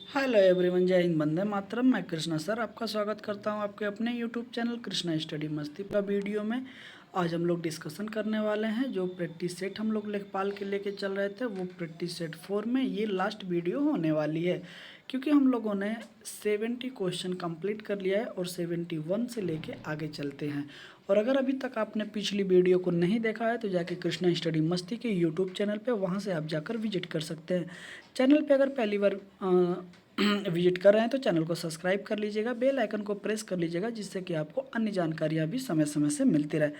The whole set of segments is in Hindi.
हेलो एवरीवन, जय हिंद, वंदे मातरम। मैं कृष्णा सर आपका स्वागत करता हूं आपके अपने यूट्यूब चैनल कृष्णा स्टडी मस्ती का वीडियो में। आज हम लोग डिस्कशन करने वाले हैं जो प्रैक्टिस सेट हम लोग लेखपाल के लेके चल रहे थे, वो प्रैक्टिस सेट 4 में ये लास्ट वीडियो होने वाली है, क्योंकि हम लोगों ने 70 क्वेश्चन कंप्लीट कर लिया है और 71 से लेके आगे चलते हैं। और अगर अभी तक आपने पिछली वीडियो को नहीं देखा है तो जाके कृष्णा स्टडी मस्ती के यूट्यूब चैनल पे वहाँ से आप जाकर विजिट कर सकते हैं। चैनल पे अगर पहली बार विजिट कर रहे हैं तो चैनल को सब्सक्राइब कर लीजिएगा, बेल आइकन को प्रेस कर लीजिएगा, जिससे कि आपको अन्य जानकारियाँ भी समय समय से मिलती रहे।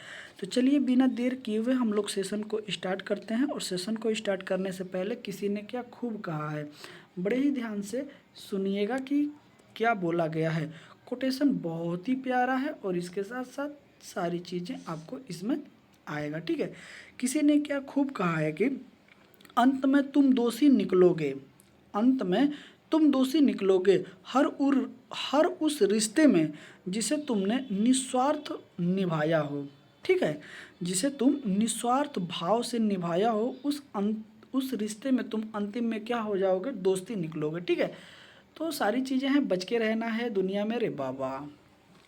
तो चलिए बिना देर किए हुए हम लोग सेशन को स्टार्ट करते हैं। और सेशन को स्टार्ट करने से पहले किसी ने क्या खूब कहा है, बड़े ही ध्यान से सुनिएगा कि क्या बोला गया है। कोटेशन बहुत ही प्यारा है और इसके साथ साथ सारी चीज़ें आपको इसमें आएगा, ठीक है। किसी ने क्या खूब कहा है कि अंत में तुम दोषी निकलोगे, अंत में तुम दोषी निकलोगे हर उस रिश्ते में जिसे तुमने निस्वार्थ निभाया हो, ठीक है। जिसे तुम निस्वार्थ भाव से निभाया हो, उस रिश्ते में तुम अंतिम में क्या हो जाओगे, दोस्ती निकलोगे, ठीक है। तो सारी चीज़ें हैं, बच के रहना है दुनिया में रे बाबा।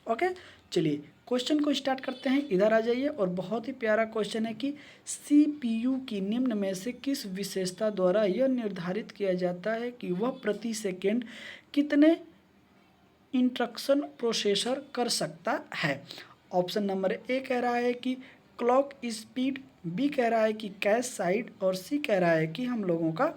ओके, चलिए क्वेश्चन को स्टार्ट करते हैं। इधर आ जाइए। और बहुत ही प्यारा क्वेश्चन है कि सीपीयू की निम्न में से किस विशेषता द्वारा यह निर्धारित किया जाता है कि वह प्रति सेकेंड कितने इंस्ट्रक्शन प्रोसेसर कर सकता है। ऑप्शन नंबर ए कह रहा है कि क्लॉक स्पीड, बी कह रहा है कि कैश साइज, और सी कह रहा है कि हम लोगों का,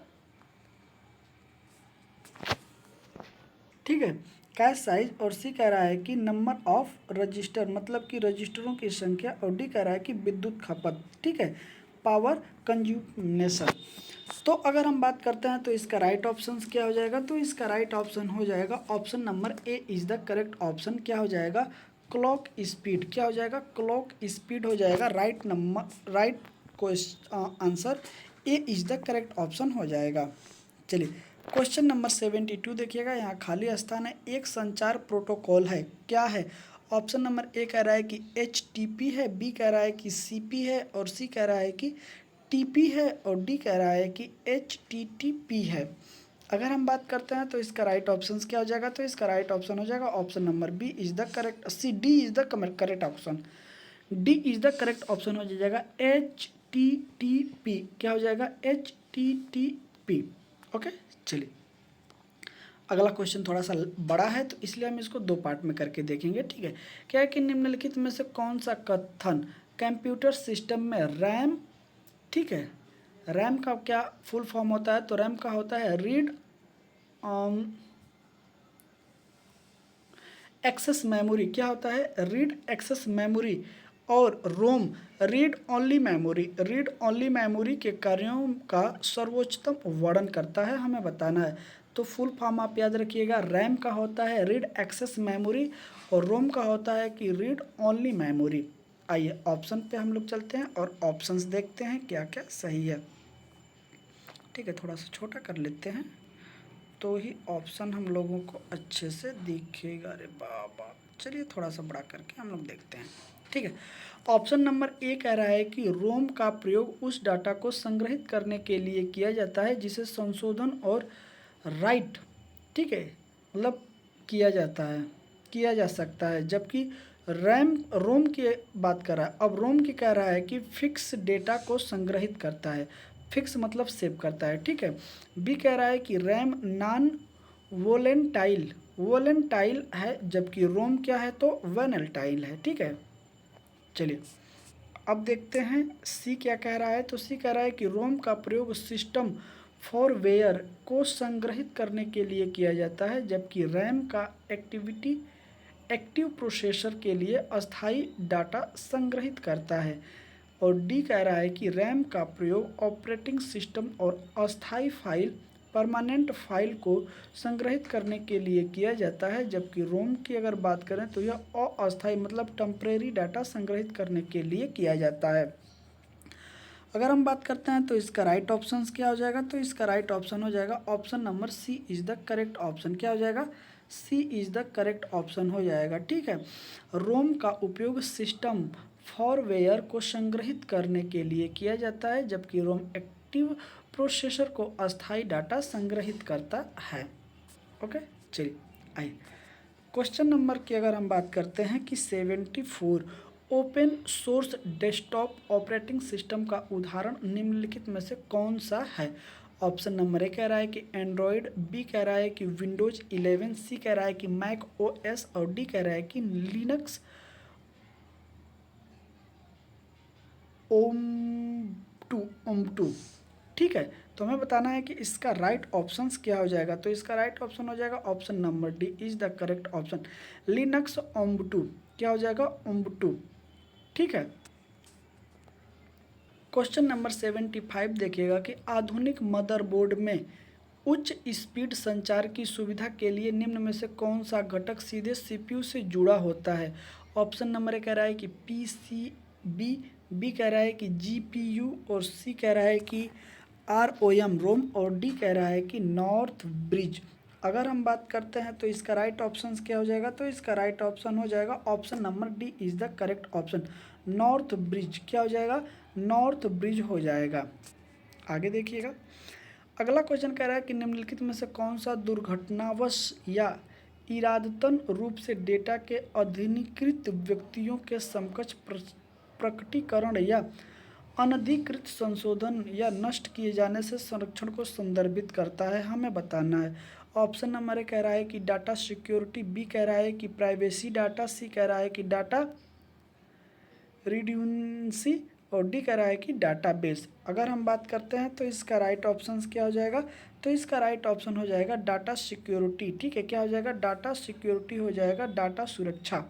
ठीक है, कैश साइज, और सी कह रहा है कि नंबर ऑफ रजिस्टर, मतलब कि रजिस्टरों की संख्या, और डी कह रहा है कि विद्युत खपत, ठीक है, पावर कंज्यूमेशन। तो अगर हम बात करते हैं तो इसका राइट ऑप्शन क्या हो जाएगा, तो इसका राइट ऑप्शन हो जाएगा option number A is the correct option. क्या हो जाएगा, क्लॉक स्पीड। क्या हो जाएगा, क्लॉक स्पीड हो जाएगा। Right answer A is the correct option हो जाएगा। चलिए क्वेश्चन नंबर 72 देखिएगा, यहाँ खाली स्थान है। एक संचार प्रोटोकॉल है, क्या है। ऑप्शन नंबर ए कह रहा है कि HTTP है, बी कह रहा है कि CP है, और सी कह रहा है कि TP है, और डी कह रहा है कि HTTP है। अगर हम बात करते हैं तो इसका राइट ऑप्शन क्या हो जाएगा, तो इसका राइट ऑप्शन हो जाएगा option number B is the correct, D is the correct option. D is the correct option हो जाएगा HTTP। क्या हो जाएगा, HTTP। ओके, चलिए अगला क्वेश्चन थोड़ा सा बड़ा है तो इसलिए हम इसको दो पार्ट में करके देखेंगे, ठीक है। क्या है कि निम्नलिखित में से कौन सा कथन कंप्यूटर सिस्टम में रैम, ठीक है, रैम का क्या फुल फॉर्म होता है, तो रैम का होता है रीड एक्सेस मेमोरी। क्या होता है, रीड एक्सेस मेमोरी। और ROM read only memory. Read only memory के कार्यों का सर्वोच्चतम वर्णन करता है, हमें बताना है। तो फुल फॉर्म आप याद रखिएगा, रैम का होता है रीड एक्सेस मेमोरी, और रोम का होता है कि रीड ओनली मेमोरी। आइए ऑप्शन पे हम लोग चलते हैं और ऑप्शंस देखते हैं क्या क्या सही है, ठीक है। थोड़ा सा छोटा कर लेते हैं तो ही ऑप्शन हम लोगों को अच्छे से दिखेगा रे बाबा। चलिए थोड़ा सा बड़ा करके हम लोग देखते हैं, ठीक है। ऑप्शन नंबर ए कह रहा है कि रोम का प्रयोग उस डाटा को संग्रहित करने के लिए किया जाता है जिसे संशोधन और राइट, ठीक है, मतलब किया जाता है, किया जा सकता है। जबकि रोम की बात कर रहा है। अब रोम की कह रहा है कि फिक्स डेटा को संग्रहित करता है, फिक्स मतलब सेव करता है, ठीक है। बी कह रहा है कि रैम नॉन वोलेंटाइल है, जबकि रोम क्या है, तो वेनेल्टाइल है, ठीक है। चलिए अब देखते हैं सी क्या कह रहा है, तो सी कह रहा है कि रोम का प्रयोग सिस्टम फॉरवेयर को संग्रहित करने के लिए किया जाता है, जबकि रैम का एक्टिव प्रोसेसर के लिए अस्थायी डाटा संग्रहित करता है। और डी कह रहा है कि रैम का प्रयोग ऑपरेटिंग सिस्टम और अस्थायी फाइल, परमानेंट फाइल को संग्रहित करने के लिए किया जाता है, जबकि रोम की अगर बात करें तो यह अस्थायी मतलब टेम्परेरी डाटा संग्रहित करने के लिए किया जाता है। अगर हम बात करते हैं तो इसका राइट ऑप्शन क्या हो जाएगा, तो इसका राइट ऑप्शन हो जाएगा option number C is the correct option. क्या हो जाएगा, C is the correct option हो जाएगा, ठीक है। रोम का उपयोग सिस्टम फॉरवेयर को संग्रहित करने के लिए किया जाता है, जबकि रोम एक्टिव प्रोसेसर को अस्थायी डाटा संग्रहित करता है। ओके, चलिए आइए क्वेश्चन नंबर की अगर हम बात करते हैं कि 74 open source desktop operating system का उदाहरण निम्नलिखित में से कौन सा है। ऑप्शन नंबर ए कह रहा है कि एंड्रॉयड, बी कह रहा है कि विंडोज 11, सी कह रहा है कि मैक ओएस और डी कह रहा है कि लिनक्स ओम टू। ठीक है, तो हमें बताना है कि इसका राइट ऑप्शंस क्या हो जाएगा। तो इसका राइट ऑप्शन हो जाएगा option number D is the correct option, Linux ओम टू। क्या हो जाएगा, ओम टू। ठीक है, क्वेश्चन नंबर 75 देखिएगा कि आधुनिक मदरबोर्ड में उच्च स्पीड संचार की सुविधा के लिए निम्न में से कौन सा घटक सीधे सीपीयू से जुड़ा होता है। ऑप्शन नंबर ए कह रहा है कि पीसीबी, बी कह रहा है कि जीपीयू और सी कह रहा है कि आरओएम रोम और डी कह रहा है कि नॉर्थ ब्रिज। अगर हम बात करते हैं तो इसका राइट ऑप्शन क्या हो जाएगा। तो इसका राइट ऑप्शन हो जाएगा option number D is the correct option, north bridge. क्या हो जाएगा, नॉर्थ ब्रिज हो जाएगा। आगे देखिएगा, अगला क्वेश्चन कह रहा है कि निम्नलिखित में से कौन सा दुर्घटनावश या इरादतन रूप से डेटा के अनधिकृत व्यक्तियों के समकक्ष प्रकटीकरण या अनधिकृत संशोधन या नष्ट किए जाने से संरक्षण को संदर्भित करता है। हमें बताना है। ऑप्शन नंबर ए कह रहा है कि डाटा सिक्योरिटी, बी कह रहा है कि प्राइवेसी डाटा, सी कह रहा है कि डाटा रिड्यूंडेंसी और डी कह रहा है कि डाटाबेस। अगर हम बात करते हैं तो इसका राइट ऑप्शन क्या हो जाएगा। तो इसका राइट ऑप्शन हो जाएगा डाटा सिक्योरिटी। ठीक है, क्या हो जाएगा, डाटा सिक्योरिटी हो जाएगा, डाटा सुरक्षा।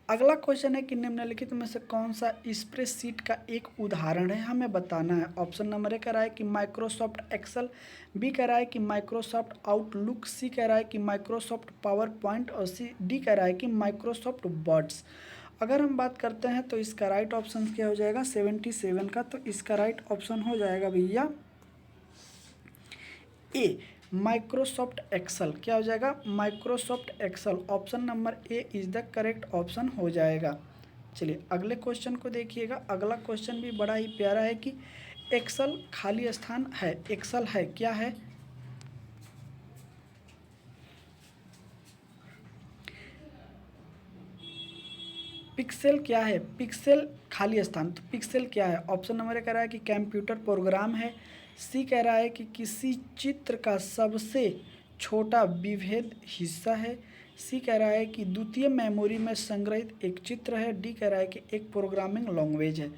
अगला क्वेश्चन है कि निम्नलिखित में से कौन सा स्प्रेडशीट का एक उदाहरण है। हमें बताना है। ऑप्शन नंबर ए कह रहा है कि माइक्रोसॉफ्ट एक्सेल, बी कह रहा है कि माइक्रोसॉफ्ट आउटलुक, सी कह रहा है कि माइक्रोसॉफ्ट पावर पॉइंट और डी कह रहा है कि माइक्रोसॉफ्ट वर्ड्स। अगर हम बात करते हैं तो इसका राइट ऑप्शन क्या हो जाएगा 77 का। तो इसका राइट ऑप्शन हो जाएगा भैया ए, माइक्रोसॉफ्ट एक्सेल। क्या हो जाएगा, Microsoft Excel. Option number A is the correct option हो जाएगा। चलिए अगले क्वेश्चन को देखिएगा। अगला क्वेश्चन भी बड़ा ही प्यारा है कि एक्सेल खाली स्थान है, एक्सेल है क्या है। पिक्सेल क्या है, पिक्सेल खाली स्थान। तो पिक्सेल क्या है। ऑप्शन नंबर ए कह रहा है कि कंप्यूटर प्रोग्राम है, सी कह रहा है कि किसी चित्र का सबसे छोटा विभेद हिस्सा है, सी कह रहा है कि द्वितीय मेमोरी में संग्रहित एक चित्र है, डी कह रहा है कि एक प्रोग्रामिंग लैंग्वेज है।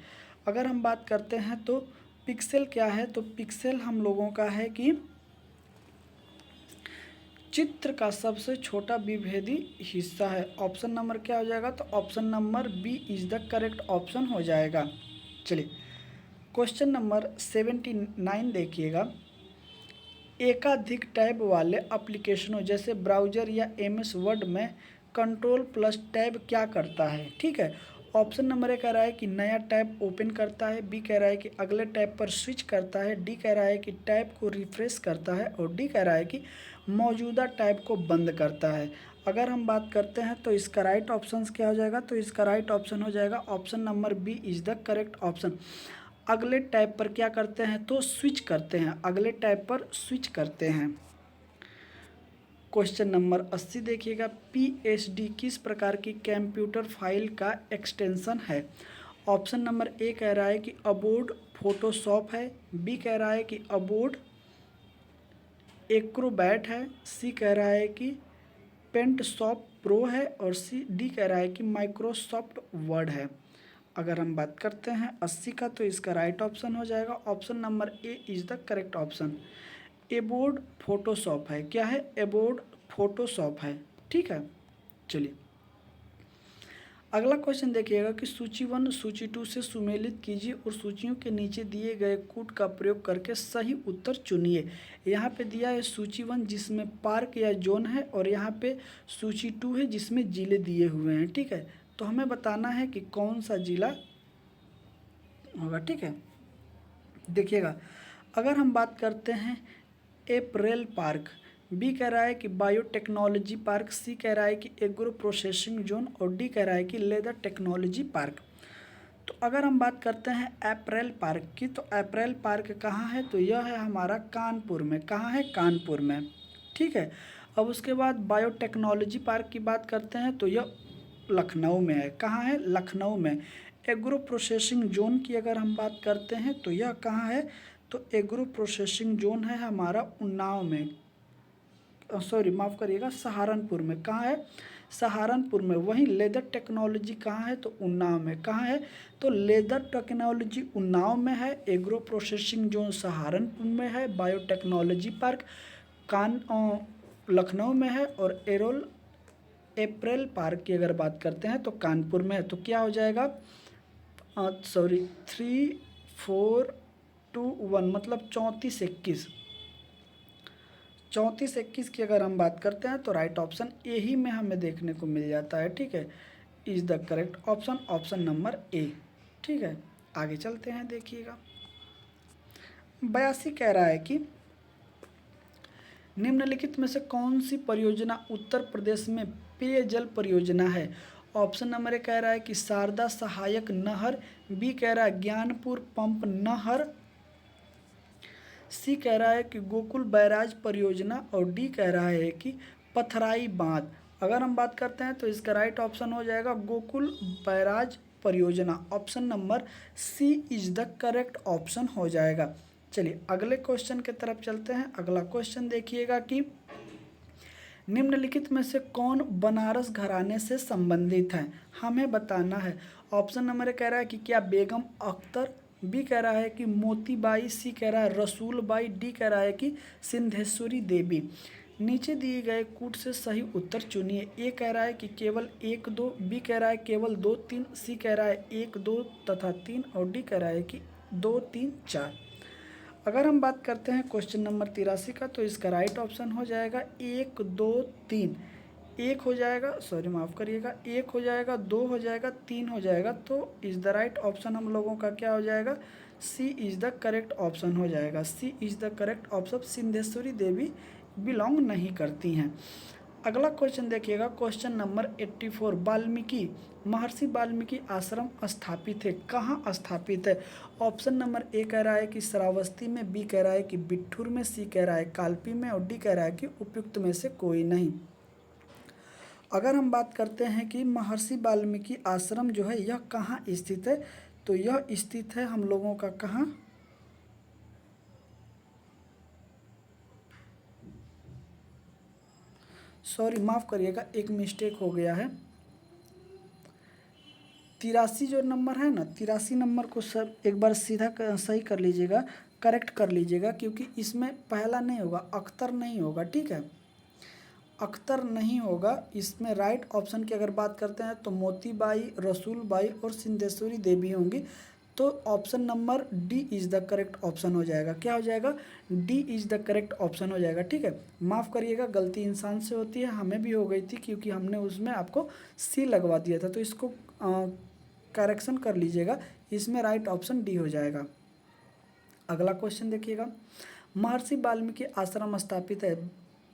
अगर हम बात करते हैं तो पिक्सेल क्या है। तो पिक्सेल हम लोगों का है कि चित्र का सबसे छोटा विभेदी हिस्सा है। ऑप्शन नंबर क्या हो जाएगा। तो option number B is the correct option हो जाएगा। चलिए क्वेश्चन नंबर 79 देखिएगा। एकाधिक टैब वाले एप्लीकेशनों जैसे ब्राउज़र या एमएस वर्ड में कंट्रोल प्लस टैब क्या करता है। ठीक है, ऑप्शन नंबर ए कह रहा है कि नया टैब ओपन करता है, बी कह रहा है कि अगले टैब पर स्विच करता है, डी कह रहा है कि टैब को रिफ्रेश करता है और डी कह रहा है कि मौजूदा टैब को बंद करता है। अगर हम बात करते हैं तो इसका राइट ऑप्शन क्या हो जाएगा। तो इसका राइट ऑप्शन हो जाएगा option number B is the correct option, अगले टैब पर क्या करते हैं तो स्विच करते हैं, अगले टैब पर स्विच करते हैं। क्वेश्चन नंबर 80 देखिएगा। पीएचडी किस प्रकार की कंप्यूटर फाइल का एक्सटेंशन है। ऑप्शन नंबर ए कह रहा है कि अबोर्ड फोटोशॉप है, बी कह रहा है कि अबोर्ड एक्रोबैट है, सी कह रहा है कि पेंटशॉप प्रो है और डी कह रहा है कि माइक्रोसॉफ्ट वर्ड है। अगर हम बात करते हैं 80 का तो इसका राइट ऑप्शन हो जाएगा option number A is the correct option, abode Photoshop है। क्या है, एबोर्ड फोटोशॉप है। ठीक है, चलिए अगला क्वेश्चन देखिएगा कि सूची 1 सूची 2 से सुमेलित कीजिए और सूचियों के नीचे दिए गए कूट का प्रयोग करके सही उत्तर चुनिए। यहाँ पे दिया है सूची 1 जिसमें पार्क या जोन है और यहाँ पे सूची 2 है जिसमें जिले दिए हुए हैं। ठीक है, तो हमें बताना है कि कौन सा जिला होगा। ठीक है, देखिएगा अगर हम बात करते हैं अप्रैल पार्क, बी कह रहा है कि बायोटेक्नोलॉजी पार्क, सी कह रहा है कि एग्रो प्रोसेसिंग जोन और डी कह रहा है कि लेदर टेक्नोलॉजी पार्क। तो अगर हम बात करते हैं अप्रैल पार्क की, तो अप्रैल पार्क कहाँ है। तो यह है हमारा कानपुर में। कहाँ है, कानपुर में। ठीक है। अब उसके बाद बायोटेक्नोलॉजी पार्क की बात करते हैं तो यह लखनऊ में है। कहाँ है? लखनऊ में। एग्रो प्रोसेसिंग जोन की अगर हम बात करते हैं तो यह कहाँ है? तो एग्रो प्रोसेसिंग जोन है हमारा उन्नाव में, सॉरी माफ़ करिएगा, सहारनपुर में। कहाँ है? सहारनपुर में। वहीं लेदर टेक्नोलॉजी कहाँ है? तो उन्नाव में। कहाँ है? तो लेदर टेक्नोलॉजी उन्नाव में है, एग्रो प्रोसेसिंग जोन सहारनपुर में है, बायोटेक्नोलॉजी पार्क लखनऊ में है, और एरोल अप्रैल पार्क की अगर बात करते हैं तो कानपुर में है। तो क्या हो जाएगा? सॉरी 3 4 2 1 मतलब 34-21 की अगर हम बात करते हैं तो राइट ऑप्शन ए ही में हमें देखने को मिल जाता है। ठीक है, is the correct option, option number ए। ठीक है, आगे चलते हैं। देखिएगा 82 कह रहा है कि निम्नलिखित में से कौन सी परियोजना उत्तर प्रदेश में पेयजल परियोजना है? ऑप्शन नंबर ए कह रहा है कि शारदा सहायक नहर, बी कह रहा है ज्ञानपुर पंप नहर, सी कह रहा है कि गोकुल बैराज परियोजना, और डी कह रहा है कि पथराई बांध। अगर हम बात करते हैं तो इसका राइट ऑप्शन हो जाएगा गोकुल बैराज परियोजना। Option number C is the correct option हो जाएगा। चलिए अगले क्वेश्चन की तरफ चलते हैं। अगला क्वेश्चन देखिएगा कि निम्नलिखित में से कौन बनारस घराने से संबंधित है? हमें बताना है। ऑप्शन नंबर ए कह रहा है कि क्या बेगम अख्तर, बी कह रहा है कि मोतीबाई, सी कह रहा है रसूलबाई, डी कह रहा है कि सिंधेश्वरी देवी। नीचे दिए गए कूट से सही उत्तर चुनिए। ए कह रहा है कि केवल 1 2, बी कह रहा है केवल 2 3, सी कह रहा है 1 2 तथा 3, और डी कह रहा है कि 2 3 4। अगर हम बात करते हैं क्वेश्चन नंबर 83 का तो इसका राइट ऑप्शन हो जाएगा 1 2 3। एक हो जाएगा, सॉरी माफ़ करिएगा, 1 हो जाएगा, 2 हो जाएगा, 3 हो जाएगा। तो इज़ द राइट ऑप्शन हम लोगों का क्या हो जाएगा? C is the correct option हो जाएगा। C is the correct option. Sindheshwari Devi belong नहीं करती हैं। अगला क्वेश्चन देखिएगा, क्वेश्चन नंबर 84। वाल्मीकि, महर्षि वाल्मीकि आश्रम स्थापित है, कहाँ स्थापित है? ऑप्शन नंबर ए कह रहा है कि श्रावस्ती में, बी कह रहा है कि बिट्ठूर में, सी कह रहा है कालपी में, और डी कह रहा है कि उपयुक्त में से कोई नहीं। अगर हम बात करते हैं कि महर्षि वाल्मीकि आश्रम जो है यह कहाँ स्थित है, तो यह स्थित है हम लोगों का कहाँ? सॉरी माफ़ करिएगा, एक मिस्टेक हो गया है। 83 जो नंबर है ना, 83 नंबर को सर एक बार सीधा सही कर लीजिएगा, करेक्ट कर लीजिएगा, क्योंकि इसमें पहला नहीं होगा, अख्तर नहीं होगा। ठीक है, अख्तर नहीं होगा इसमें। राइट ऑप्शन की अगर बात करते हैं तो मोतीबाई, रसूलबाई और सिंधेश्वरी देवी होंगी। तो option number D is the correct option हो जाएगा। क्या हो जाएगा? D is the correct option हो जाएगा। ठीक है, माफ़ करिएगा, गलती इंसान से होती है, हमें भी हो गई थी क्योंकि हमने उसमें आपको सी लगवा दिया था, तो इसको करेक्शन कर लीजिएगा। इसमें राइट ऑप्शन डी हो जाएगा। अगला क्वेश्चन देखिएगा, महर्षि वाल्मीकि आश्रम स्थापित है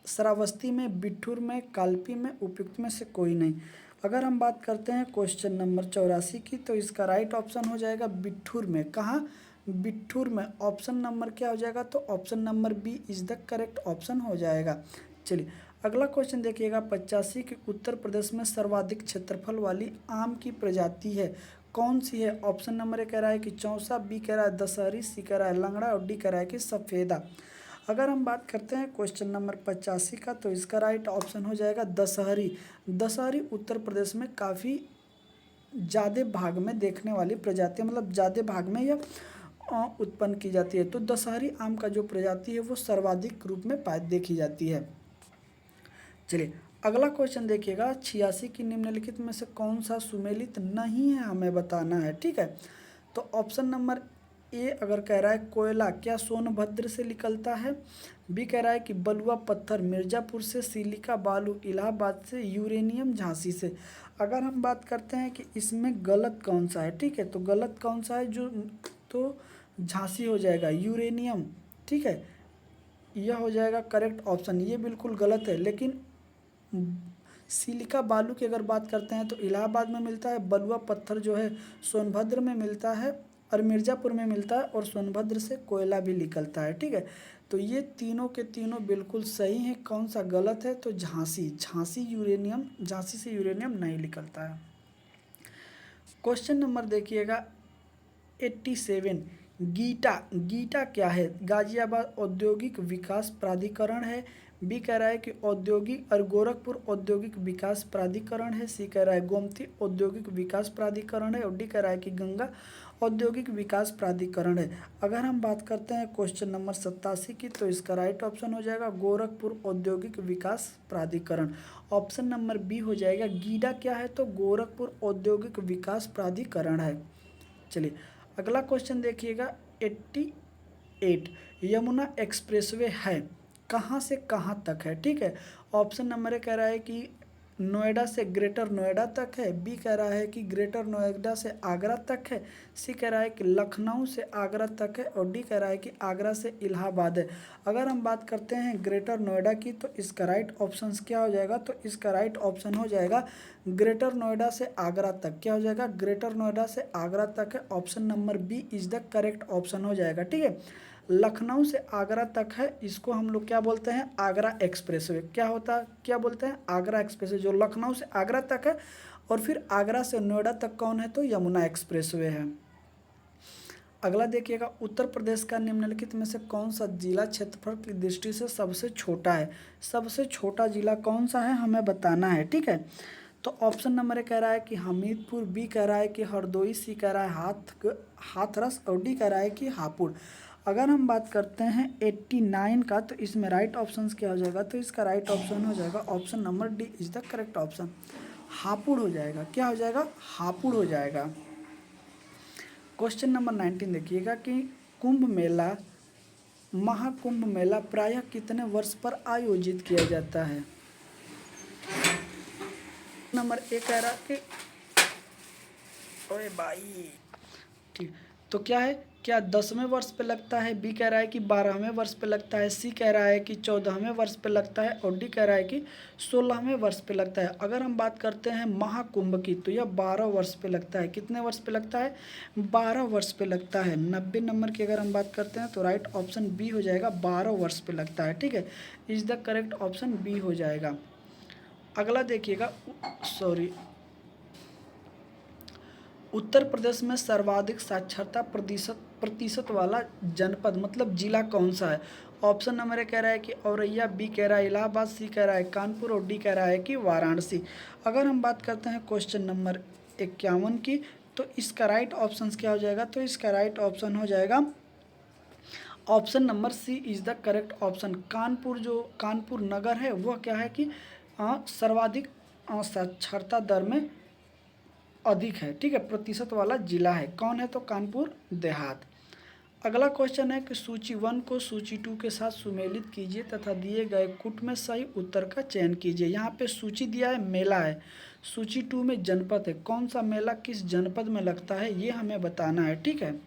श्रावस्ती में, बिट्ठूर में, कालपी में, उपयुक्त में से कोई नहीं। अगर हम बात करते हैं क्वेश्चन नंबर 84 की तो इसका राइट ऑप्शन हो जाएगा बिट्ठूर में। कहाँ? बिट्ठूर में। ऑप्शन नंबर क्या हो जाएगा? तो option number B is the correct option हो जाएगा। चलिए अगला क्वेश्चन देखिएगा, 85 की उत्तर प्रदेश में सर्वाधिक क्षेत्रफल वाली आम की प्रजाति है, कौन सी है? ऑप्शन नंबर ए कह रहा है कि चौसा, बी कह रहा है दशहरी, सी कह रहा है लंगड़ा, और डी कह रहा है कि सफ़ेदा। अगर हम बात करते हैं क्वेश्चन नंबर 85 का तो इसका राइट ऑप्शन हो जाएगा दशहरी। दशहरी उत्तर प्रदेश में काफ़ी ज़्यादा भाग में देखने वाली प्रजाति, मतलब ज़्यादा भाग में यह उत्पन्न की जाती है। तो दशहरी आम का जो प्रजाति है वो सर्वाधिक रूप में देखी जाती है। चलिए अगला क्वेश्चन देखिएगा, 86 की निम्नलिखित में से कौन सा सुमेलित नहीं है, हमें बताना है। ठीक है, तो ऑप्शन नंबर ए अगर कह रहा है कोयला क्या सोनभद्र से निकलता है, बी कह रहा है कि बलुआ पत्थर मिर्ज़ापुर से, सिलिका बालू इलाहाबाद से, यूरेनियम झांसी से। अगर हम बात करते हैं कि इसमें गलत कौन सा है, ठीक है, तो गलत कौन सा है जो, तो झांसी हो जाएगा, यूरेनियम। ठीक है, यह हो जाएगा करेक्ट ऑप्शन। ये बिल्कुल गलत है, लेकिन सिलिका बालू की अगर बात करते हैं तो इलाहाबाद में मिलता है, बलुआ पत्थर जो है सोनभद्र में मिलता है, और मिर्ज़ापुर में मिलता है और सोनभद्र से कोयला भी निकलता है। ठीक है, तो ये तीनों के तीनों बिल्कुल सही हैं। कौन सा गलत है? तो झांसी झांसी से यूरेनियम नहीं निकलता है। क्वेश्चन नंबर देखिएगा 87। गीटा क्या है? गाजियाबाद औद्योगिक विकास प्राधिकरण है। बी कह रहा है कि औद्योगिक और गोरखपुर औद्योगिक विकास प्राधिकरण है। सी कह रहा है गोमती औद्योगिक विकास प्राधिकरण है। और डी कह रहा है कि गंगा औद्योगिक विकास प्राधिकरण है। अगर हम बात करते हैं क्वेश्चन नंबर 87 की, तो इसका राइट ऑप्शन हो जाएगा गोरखपुर औद्योगिक विकास प्राधिकरण। ऑप्शन नंबर बी हो जाएगा। गीडा क्या है? तो गोरखपुर औद्योगिक विकास प्राधिकरण है। चलिए अगला क्वेश्चन देखिएगा 88। यमुना एक्सप्रेसवे है, कहाँ से कहाँ तक है? ठीक है, ऑप्शन नंबर ए कह रहा है कि नोएडा से ग्रेटर नोएडा तक है। बी कह रहा है कि ग्रेटर नोएडा से आगरा तक है। सी कह रहा है कि लखनऊ से आगरा तक है। और डी कह रहा है कि आगरा से इलाहाबाद है। अगर हम बात करते हैं ग्रेटर नोएडा की, तो इसका राइट ऑप्शन क्या हो जाएगा? तो इसका राइट ऑप्शन हो जाएगा ग्रेटर नोएडा से आगरा तक। क्या हो जाएगा? ग्रेटर नोएडा से आगरा तक है। Option number B is the correct option हो जाएगा। ठीक है, लखनऊ से आगरा तक है, इसको हम लोग क्या बोलते हैं? आगरा एक्सप्रेसवे। क्या बोलते हैं? आगरा एक्सप्रेसवे, जो लखनऊ से आगरा तक है। और फिर आगरा से नोएडा तक कौन है? तो यमुना एक्सप्रेसवे है। अगला देखिएगा उत्तर प्रदेश का निम्नलिखित में से कौन सा जिला क्षेत्रफल की दृष्टि से सबसे छोटा है? सबसे छोटा जिला कौन सा है हमें बताना है। ठीक है, तो ऑप्शन नंबर ए कह रहा है कि हमीरपुर। बी कह रहा है कि हरदोई। सी कह रहा है हाथरस। और डी कह रहा है कि हापुड़। अगर हम बात करते हैं 89 का, तो इसमें राइट ऑप्शन क्या हो जाएगा? तो इसका राइट ऑप्शन हो जाएगा option number D is the correct option, Hapur हो जाएगा। क्या हो जाएगा? हापुड़ हो जाएगा। क्वेश्चन नंबर 19 देखिएगा कि महाकुंभ मेला प्रायः कितने वर्ष पर आयोजित किया जाता है? नंबर ए कह रहा कि ओए भाई, ठीक, तो क्या है? क्या 10वें वर्ष पे लगता है? बी कह रहा है कि 12वें वर्ष पे लगता है। सी कह रहा है कि 14वें वर्ष पे लगता है। और डी कह रहा है कि 16वें वर्ष पे लगता है। अगर हम बात करते हैं महाकुंभ की, तो यह 12 वर्ष पे लगता है। कितने वर्ष पे लगता है? 12 वर्ष पे लगता है। 90 नंबर की अगर हम बात करते हैं, तो राइट ऑप्शन बी हो जाएगा, 12 वर्ष पे लगता है। ठीक है, is the correct option B हो जाएगा। अगला देखिएगा, उत्तर प्रदेश में सर्वाधिक साक्षरता प्रतिशत वाला जनपद मतलब जिला कौन सा है? ऑप्शन नंबर ए कह रहा है कि औरैया। बी कह रहा है इलाहाबाद। सी कह रहा है कानपुर। और डी कह रहा है कि वाराणसी। अगर हम बात करते हैं क्वेश्चन नंबर 51 की, तो इसका राइट ऑप्शन क्या हो जाएगा? तो इसका राइट ऑप्शन हो जाएगा option number C is the correct option. Kanpur, जो कानपुर नगर है, वह क्या है कि सर्वाधिक साक्षरता दर में अधिक है। ठीक है, प्रतिशत वाला जिला है। कौन है? तो कानपुर देहात। अगला क्वेश्चन है कि सूची 1 को सूची 2 के साथ सुमेलित कीजिए तथा दिए गए कुट में सही उत्तर का चयन कीजिए। यहाँ पे सूची दिया है, मेला है। सूची 2 में जनपद है। कौन सा मेला किस जनपद में लगता है, ये हमें बताना है। ठीक है,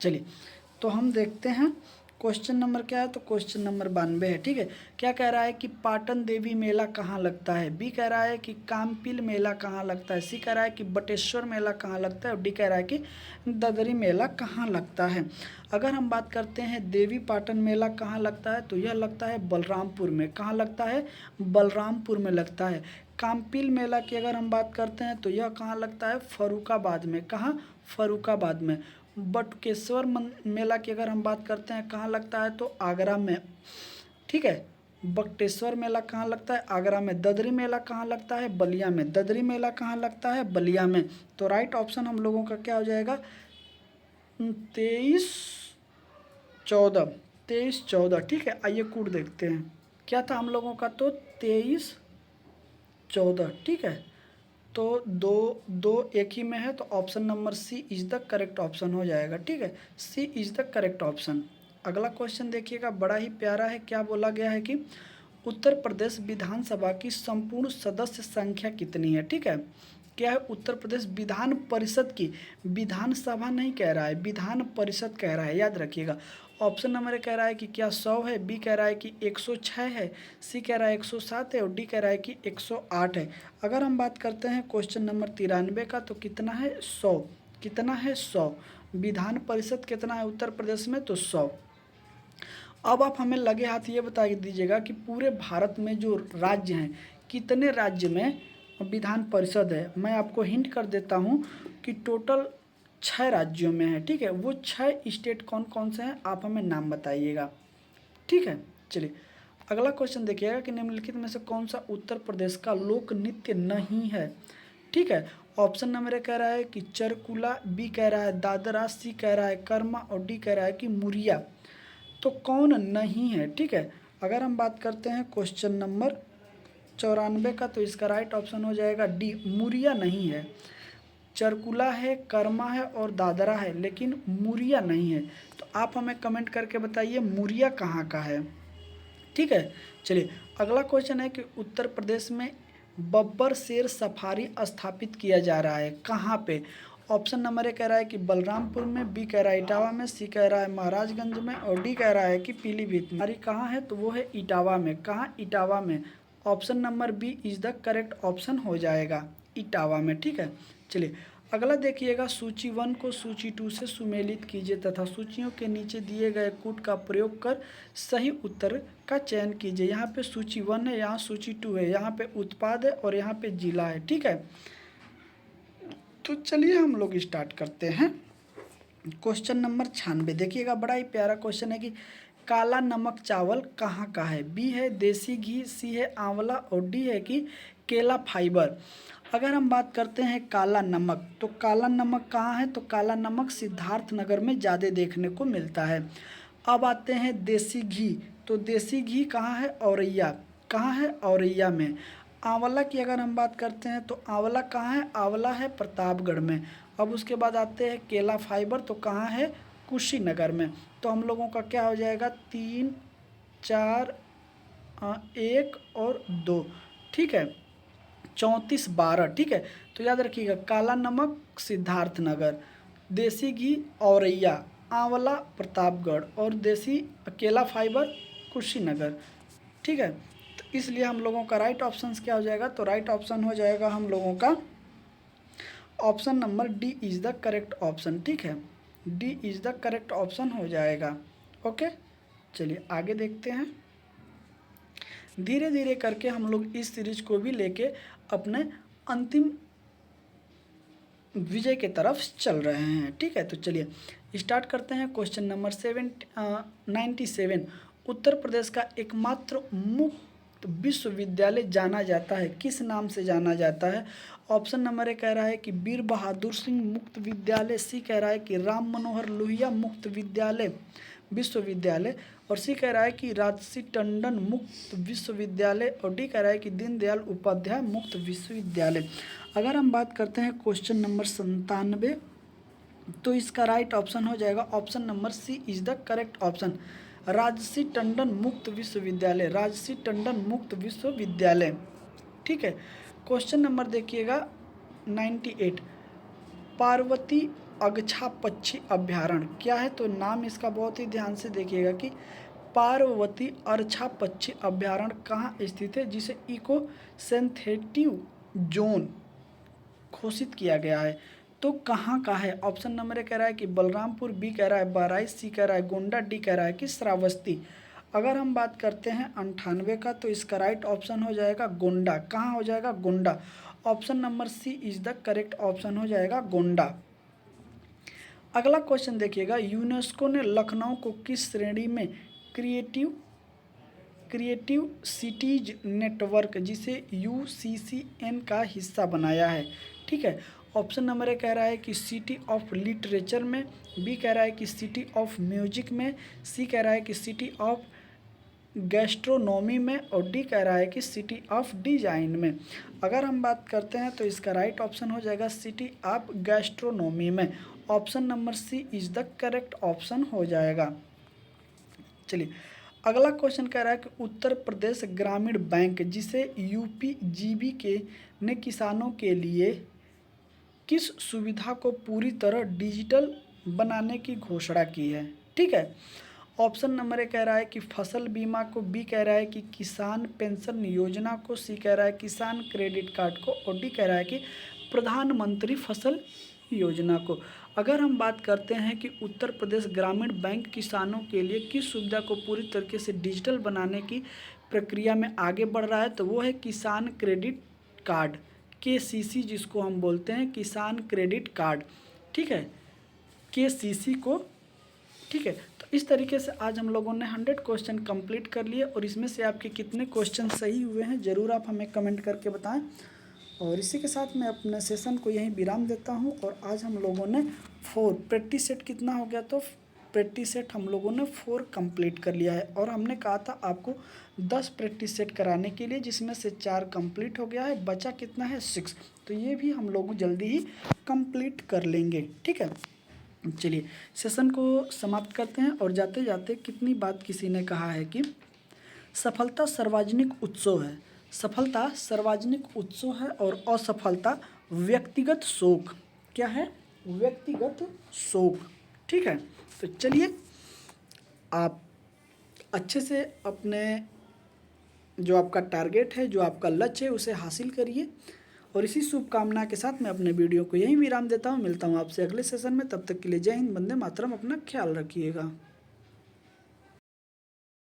चलिए तो हम देखते हैं क्वेश्चन नंबर क्या है। तो क्वेश्चन नंबर 92 है। ठीक है, क्या कह रहा है कि पाटन देवी मेला कहाँ लगता है? बी कह रहा है कि कामपिल मेला कहाँ लगता है। सी कह रहा है कि बटेश्वर मेला कहाँ लगता है। और डी कह रहा है कि ददरी मेला कहाँ लगता है। अगर हम बात करते हैं देवी पाटन मेला कहाँ लगता है, तो यह लगता है बलरामपुर में। कहाँ लगता है? बलरामपुर में लगता है। कामपिल मेला की अगर हम बात करते हैं, तो यह कहाँ लगता है? फर्रुखाबाद में। कहाँ? फर्रुखाबाद में। बटुकेश्वर मेला की अगर हम बात करते हैं, कहाँ लगता है? तो आगरा में। ठीक है, बटेश्वर मेला कहाँ लगता है? आगरा में। ददरी मेला कहाँ लगता है? बलिया में। ददरी मेला कहाँ लगता है? बलिया में। तो राइट ऑप्शन हम लोगों का क्या हो जाएगा? 23-14। ठीक है, आइए कूट देखते हैं क्या था हम लोगों का। तो 23-14। ठीक है, तो दो एक ही में है, तो option number C is the correct option हो जाएगा। ठीक है, C is the correct option. अगला क्वेश्चन देखिएगा, बड़ा ही प्यारा है। क्या बोला गया है कि उत्तर प्रदेश विधानसभा की संपूर्ण सदस्य संख्या कितनी है? ठीक है, क्या है, उत्तर प्रदेश विधान परिषद की, विधानसभा नहीं कह रहा है, विधान परिषद कह रहा है, याद रखिएगा। ऑप्शन नंबर ए कह रहा है कि क्या 100 है, बी कह रहा है कि 106 है, सी कह रहा है 107 है और डी कह रहा है कि 108 है। अगर हम बात करते हैं क्वेश्चन नंबर 93 का, तो कितना है 100, कितना है 100। विधान परिषद कितना है उत्तर प्रदेश में, तो 100। अब आप हमें लगे हाथ ये बता दीजिएगा कि पूरे भारत में जो राज्य हैं, कितने राज्य में विधान परिषद है। मैं आपको हिंट कर देता हूँ कि टोटल 6 राज्यों में है, ठीक है। वो 6 स्टेट कौन कौन से हैं, आप हमें नाम बताइएगा, ठीक है। चलिए अगला क्वेश्चन देखिएगा कि निम्नलिखित में से कौन सा उत्तर प्रदेश का लोक नृत्य नहीं है, ठीक है। ऑप्शन नंबर ए कह रहा है कि चरकुला, बी कह रहा है दादरा, सी कह रहा है कर्मा और डी कह रहा है कि मुरिया। तो कौन नहीं है, ठीक है। अगर हम बात करते हैं क्वेश्चन नंबर 94 का, तो इसका राइट ऑप्शन हो जाएगा डी, मुरिया नहीं है। चरकुला है, कर्मा है और दादरा है, लेकिन मुरिया नहीं है। तो आप हमें कमेंट करके बताइए मुरिया कहाँ का है, ठीक है। चलिए अगला क्वेश्चन है कि उत्तर प्रदेश में बब्बर शेर सफारी स्थापित किया जा रहा है, कहाँ पे। ऑप्शन नंबर ए कह रहा है कि बलरामपुर में, बी कह रहा है इटावा में, सी कह रहा है महाराजगंज में और डी कह रहा है कि पीलीभीत में। हमारी कहाँ है, तो वो है इटावा में। कहाँ, इटावा में। Option number B is the correct option हो जाएगा, इटावा में, ठीक है। चलिए अगला देखिएगा, सूची 1 को सूची 2 से सुमेलित कीजिए तथा सूचियों के नीचे दिए गए कूट का प्रयोग कर सही उत्तर का चयन कीजिए। यहाँ पे सूची 1 है, यहाँ सूची 2 है, यहाँ पे उत्पाद है और यहाँ पे जिला है, ठीक है। तो चलिए हम लोग स्टार्ट करते हैं। क्वेश्चन नंबर 96 देखिएगा, बड़ा ही प्यारा क्वेश्चन है कि काला नमक चावल कहाँ का है। बी है देसी घी, सी है आंवला और डी है कि केला फाइबर। अगर हम बात करते हैं काला नमक, तो काला नमक कहाँ है, तो काला नमक सिद्धार्थनगर में ज़्यादा देखने को मिलता है। अब आते हैं देसी घी, तो देसी घी कहाँ है, औरैया। कहाँ है, औरैया में। आंवला की अगर हम बात करते हैं, तो आंवला कहाँ है, आंवला है प्रतापगढ़ में। अब उसके बाद आते हैं केला फाइबर, तो कहाँ है, कुशीनगर में। तो हम लोगों का क्या हो जाएगा, 3, 4, 1 और 2, ठीक है। 34, 12, ठीक है। तो याद रखिएगा, काला नमक सिद्धार्थनगर, देसी घी औरैया, आंवला प्रतापगढ़ और देसी केला फाइबर कुशीनगर, ठीक है। तो इसलिए हम लोगों का राइट ऑप्शन क्या हो जाएगा, तो राइट ऑप्शन हो जाएगा हम लोगों का option number D is the correct option, ठीक है। D is the correct option हो जाएगा, ओके। चलिए आगे देखते हैं। धीरे धीरे करके हम लोग इस सीरीज को भी लेके अपने अंतिम विजय के तरफ चल रहे हैं, ठीक है। तो चलिए स्टार्ट करते हैं। क्वेश्चन नंबर 97 उत्तर प्रदेश का एकमात्र मुक्त विश्वविद्यालय जाना जाता है, किस नाम से जाना जाता है। ऑप्शन नंबर ए कह रहा है कि वीर बहादुर सिंह मुक्त विद्यालय, सी कह रहा है कि राम मनोहर लोहिया मुक्त विश्वविद्यालय और सी कह रहा है कि राजसी टंडन मुक्त विश्वविद्यालय और डी कह रहा है कि दीनदयाल उपाध्याय मुक्त विश्वविद्यालय। अगर हम बात करते हैं क्वेश्चन नंबर 97, तो इसका राइट ऑप्शन हो जाएगा option number C is the correct option, Rajarshi Tandon मुक्त विश्वविद्यालय, राजसी टंडन मुक्त विश्वविद्यालय, ठीक है। क्वेश्चन नंबर देखिएगा 98, पार्वती अगछा पक्षी अभ्यारण्य क्या है, तो नाम इसका बहुत ही ध्यान से देखिएगा कि पार्वती अरछा पक्षी अभ्यारण्य कहाँ स्थित है, जिसे इको सेंसिटिव जोन घोषित किया गया है। तो कहाँ का है। ऑप्शन नंबर ए कह रहा है कि बलरामपुर, बी कह रहा है बहराइच, सी कह रहा है गोंडा, डी कह रहा है कि श्रावस्ती। अगर हम बात करते हैं 98 का, तो इसका राइट ऑप्शन हो जाएगा गोंडा। कहाँ हो जाएगा, Gonda. Option number C is the correct option हो जाएगा गोंडा। अगला क्वेश्चन देखिएगा, यूनेस्को ने लखनऊ को किस श्रेणी में क्रिएटिव सिटीज नेटवर्क जिसे UCCN का हिस्सा बनाया है, ठीक है। ऑप्शन नंबर ए कह रहा है कि सिटी ऑफ लिटरेचर में, बी कह रहा है कि सिटी ऑफ म्यूजिक में, सी कह रहा है कि सिटी ऑफ गैस्ट्रोनॉमी में और डी कह रहा है कि सिटी ऑफ डिजाइन में। अगर हम बात करते हैं, तो इसका राइट ऑप्शन हो जाएगा सिटी ऑफ गैस्ट्रोनॉमी में। Option number C is the correct option हो जाएगा। चलिए अगला क्वेश्चन कह रहा है कि उत्तर प्रदेश ग्रामीण बैंक जिसे UPGB के ने किसानों के लिए किस सुविधा को पूरी तरह डिजिटल बनाने की घोषणा की है? ठीक है। ऑप्शन नंबर ए कह रहा है कि फसल बीमा को, बी कह रहा है कि किसान पेंशन योजना को, सी कह रहा है किसान क्रेडिट कार्ड को, और डी कह रहा है कि प्रधानमंत्री फसल योजना को। अगर हम बात करते हैं कि उत्तर प्रदेश ग्रामीण बैंक किसानों के लिए किस सुविधा को पूरी तरीके से डिजिटल बनाने की प्रक्रिया में आगे बढ़ रहा है, तो वो है किसान क्रेडिट कार्ड, KCC जिसको हम बोलते हैं, किसान क्रेडिट कार्ड। ठीक है, KCC को। ठीक है, तो इस तरीके से आज हम लोगों ने 100 क्वेश्चन कंप्लीट कर लिए, और इसमें से आपके कितने क्वेश्चन सही हुए हैं ज़रूर आप हमें कमेंट करके बताएं। और इसी के साथ मैं अपने सेशन को यहीं विराम देता हूं। और आज हम लोगों ने 4 प्रैक्टिस सेट कितना हो गया, तो प्रैक्टिस सेट हम लोगों ने 4 कंप्लीट कर लिया है। और हमने कहा था आपको 10 प्रैक्टिस सेट कराने के लिए, जिसमें से 4 कंप्लीट हो गया है, बचा कितना है 6। तो ये भी हम लोग जल्दी ही कंप्लीट कर लेंगे। ठीक है, चलिए सेशन को समाप्त करते हैं। और जाते जाते कितनी बात किसी ने कहा है कि सफलता सार्वजनिक उत्सव है, सफलता सार्वजनिक उत्सव है और असफलता व्यक्तिगत शोक। क्या है? व्यक्तिगत शोक। ठीक है, तो चलिए आप अच्छे से अपने जो आपका टारगेट है, जो आपका लक्ष्य है, उसे हासिल करिए। और इसी शुभकामना के साथ मैं अपने वीडियो को यहीं विराम देता हूँ। मिलता हूँ आपसे अगले सेशन में, तब तक के लिए जय हिंद, वंदे मातरम, अपना ख्याल रखिएगा।